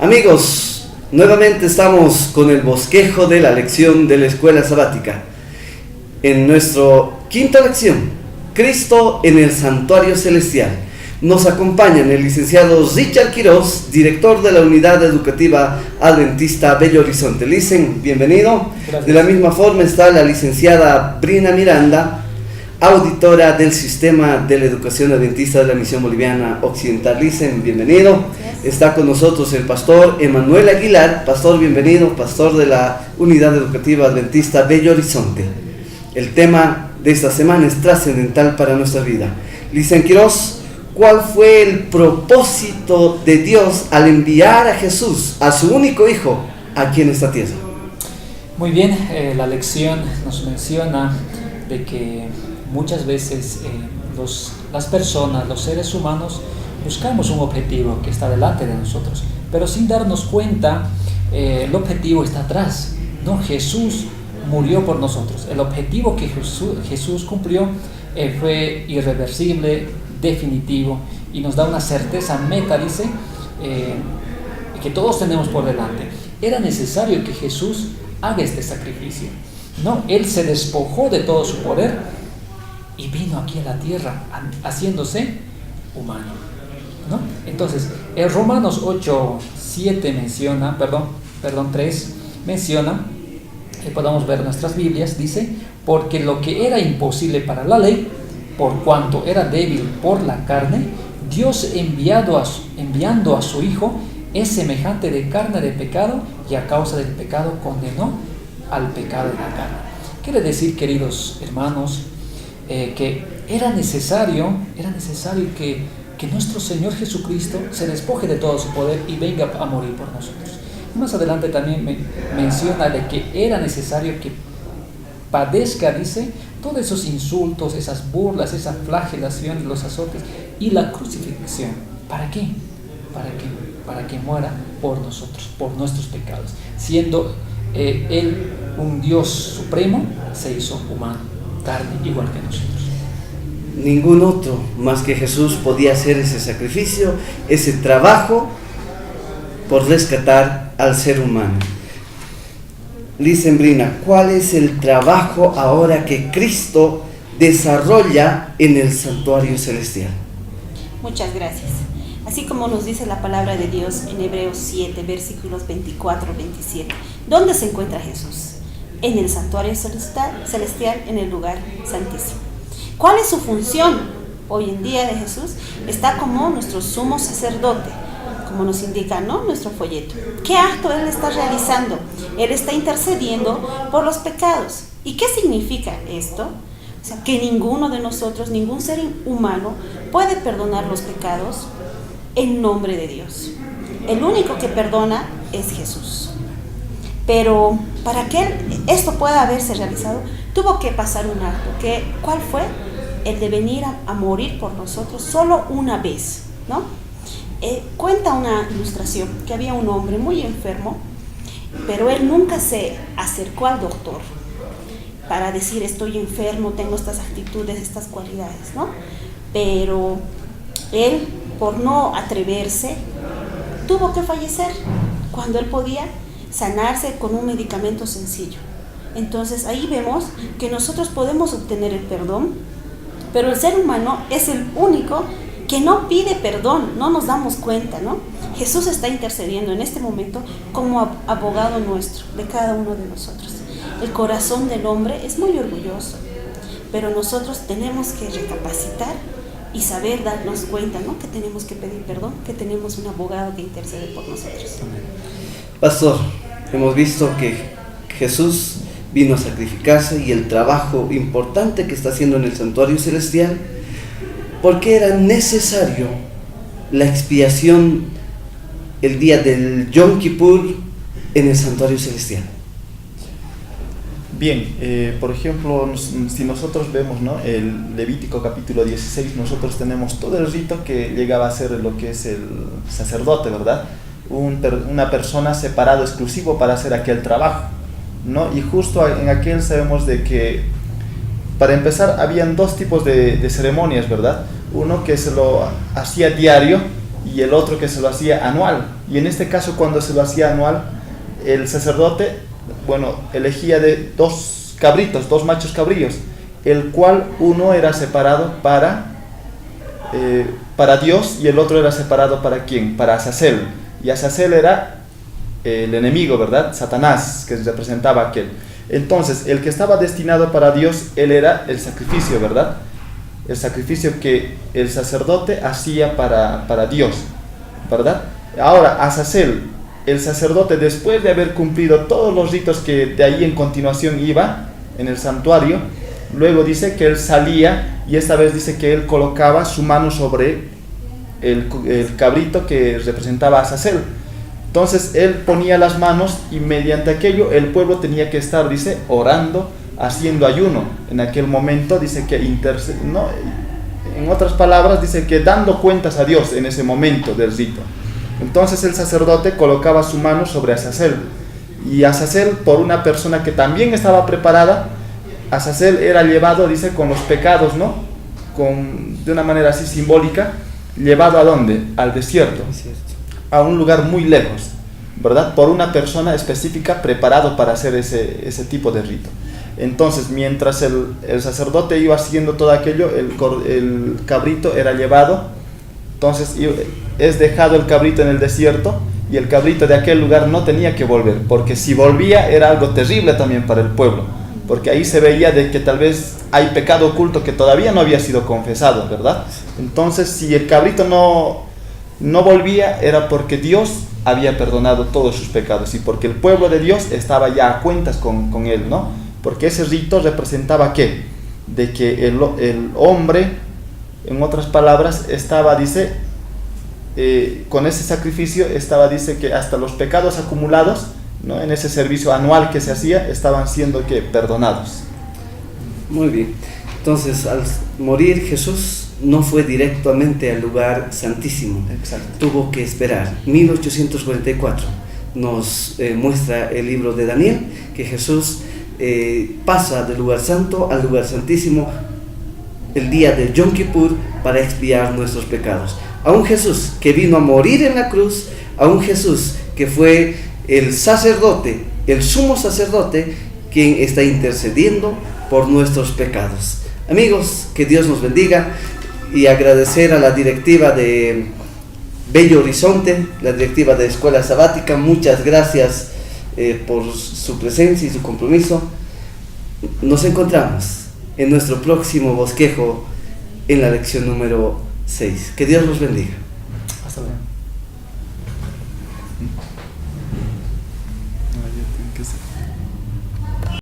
Amigos, nuevamente estamos con el bosquejo de la lección de la escuela sabática. En nuestra quinta lección, Cristo en el santuario celestial, nos acompañan el licenciado Richard Quiroz, director de la Unidad Educativa Adventista Bello Horizonte. Licen, bienvenido. Gracias. De la misma forma está la licenciada Brina Miranda, auditora del Sistema de la Educación Adventista de la Misión Boliviana Occidental. Licen, bienvenido. Gracias. Está con nosotros el pastor Emanuel Aguilar. Pastor, bienvenido, pastor de la Unidad Educativa Adventista Bello Horizonte. El tema de esta semana es trascendental para nuestra vida. Licen Quiroz, ¿cuál fue el propósito de Dios al enviar a Jesús, a su único Hijo, aquí en esta tierra? Muy bien, la lección nos menciona de que muchas veces las personas, los seres humanos, buscamos un objetivo que está delante de nosotros, pero sin darnos cuenta, el objetivo está atrás, ¿no? Jesús murió por nosotros. El objetivo que Jesús cumplió fue irreversible, definitivo, y nos da una certeza meta, dice, que todos tenemos por delante. Era necesario que Jesús haga este sacrificio, ¿no? Él se despojó de todo su poder y vino aquí a la tierra haciéndose humano, ¿no? Entonces, en Romanos 8:7 menciona, 3 menciona, podamos ver nuestras Biblias, dice: porque lo que era imposible para la ley, por cuanto era débil por la carne, Dios enviando a su Hijo, es semejante de carne de pecado, y a causa del pecado condenó al pecado de la carne. Quiere decir, queridos hermanos, que era necesario que nuestro Señor Jesucristo se despoje de todo su poder y venga a morir por nosotros. Y más adelante también menciona de que era necesario que padezca, dice, todos esos insultos, esas burlas, esa flagelación, los azotes y la crucifixión. ¿Para qué? Para que muera por nosotros, por nuestros pecados. Siendo Él un Dios supremo, se hizo humano, carne, igual que nosotros. Ningún otro más que Jesús podía hacer ese sacrificio, ese trabajo por rescatar al ser humano. Licen, Brina, ¿cuál es el trabajo ahora que Cristo desarrolla en el santuario celestial? Muchas gracias. Así como nos dice la palabra de Dios en Hebreos 7, versículos 24-27. ¿Dónde se encuentra Jesús? En el santuario celestial, en el lugar santísimo. ¿Cuál es su función hoy en día de Jesús? Está como nuestro sumo sacerdote, como nos indica, ¿no?, nuestro folleto. ¿Qué acto Él está realizando? Él está intercediendo por los pecados. ¿Y qué significa esto? O sea, que ninguno de nosotros, ningún ser humano puede perdonar los pecados en nombre de Dios. El único que perdona es Jesús. Pero para que esto pueda haberse realizado, tuvo que pasar un acto. ¿Cuál fue? El de venir a morir por nosotros solo una vez, ¿no? Cuenta una ilustración que había un hombre muy enfermo, pero él nunca se acercó al doctor para decir: estoy enfermo, tengo estas actitudes, estas cualidades, ¿no? Pero él, por no atreverse, tuvo que fallecer cuando él podía sanarse con un medicamento sencillo. Entonces ahí vemos que nosotros podemos obtener el perdón, pero el ser humano es el único que no pide perdón. No nos damos cuenta, ¿no? Jesús está intercediendo en este momento como abogado nuestro, de cada uno de nosotros. El corazón del hombre es muy orgulloso, pero nosotros tenemos que recapacitar y saber darnos cuenta, ¿no?, que tenemos que pedir perdón, que tenemos un abogado que intercede por nosotros. Pastor, hemos visto que Jesús vino a sacrificarse, y el trabajo importante que está haciendo en el santuario celestial, porque era necesario la expiación el día del Yom Kippur en el santuario celestial. Bien, por ejemplo, si nosotros vemos, ¿no?, el Levítico capítulo 16, nosotros tenemos todo el rito que llegaba a ser lo que es el sacerdote, ¿verdad? Una persona separada exclusivo para hacer aquel trabajo, ¿no? Y justo en aquel sabemos de que, para empezar, habían dos tipos de ceremonias, ¿verdad? Uno que se lo hacía diario, y y el otro que se lo hacía anual. Y en este caso, cuando se lo hacía anual, el sacerdote, bueno, elegía de 2 cabritos, 2 machos cabríos, el cual uno era separado para Dios y el otro era separado ¿para quién? Para Azazel. Y Azazel era el enemigo, ¿verdad? Satanás, que representaba aquel. Entonces, el que estaba destinado para Dios, él era el sacrificio, ¿verdad? El sacrificio que el sacerdote hacía para Dios, ¿verdad? Ahora, Azazel, el sacerdote, después de haber cumplido todos los ritos que de ahí en continuación iba en el santuario, luego dice que él salía y esta vez dice que él colocaba su mano sobre el cabrito que representaba a Azazel. Entonces él ponía las manos y mediante aquello el pueblo tenía que estar, dice, orando, haciendo ayuno. En aquel momento dice que no, en otras palabras dice que dando cuentas a Dios en ese momento del rito. Entonces el sacerdote colocaba su mano sobre Azazel y Azazel, por una persona que también estaba preparada, Azazel era llevado, dice, con los pecados, ¿no? De una manera así simbólica, llevado ¿a dónde? Al desierto, a un lugar muy lejos, ¿verdad? Por una persona específica preparado para hacer ese tipo de rito. Entonces, mientras el sacerdote iba haciendo todo aquello, el cabrito era llevado, entonces es dejado el cabrito en el desierto y el cabrito de aquel lugar no tenía que volver, porque si volvía era algo terrible también para el pueblo, porque ahí se veía de que tal vez hay pecado oculto que todavía no había sido confesado, ¿verdad? Entonces, si el cabrito no volvía, era porque Dios había perdonado todos sus pecados y porque el pueblo de Dios estaba ya a cuentas con él, ¿no? Porque ese rito representaba ¿qué? De que el hombre, en otras palabras, estaba, dice, con ese sacrificio estaba, dice, que hasta los pecados acumulados, ¿no? En ese servicio anual que se hacía, estaban siendo ¿qué? Perdonados. Muy bien. Entonces, al morir Jesús no fue directamente al lugar santísimo. Exacto. Tuvo que esperar. 1844 nos muestra el libro de Daniel que Jesús pasa del lugar santo al lugar santísimo el día de Yom Kippur para expiar nuestros pecados. A un Jesús que vino a morir en la cruz, a un Jesús que fue el sacerdote, el sumo sacerdote, quien está intercediendo por nuestros pecados. Amigos, que Dios nos bendiga y agradecer a la directiva de Bello Horizonte, la directiva de Escuela Sabática. Muchas gracias por su presencia y su compromiso. Nos encontramos en nuestro próximo bosquejo en la lección número 6. Que Dios los bendiga. Hasta luego. No, yo tengo que ser.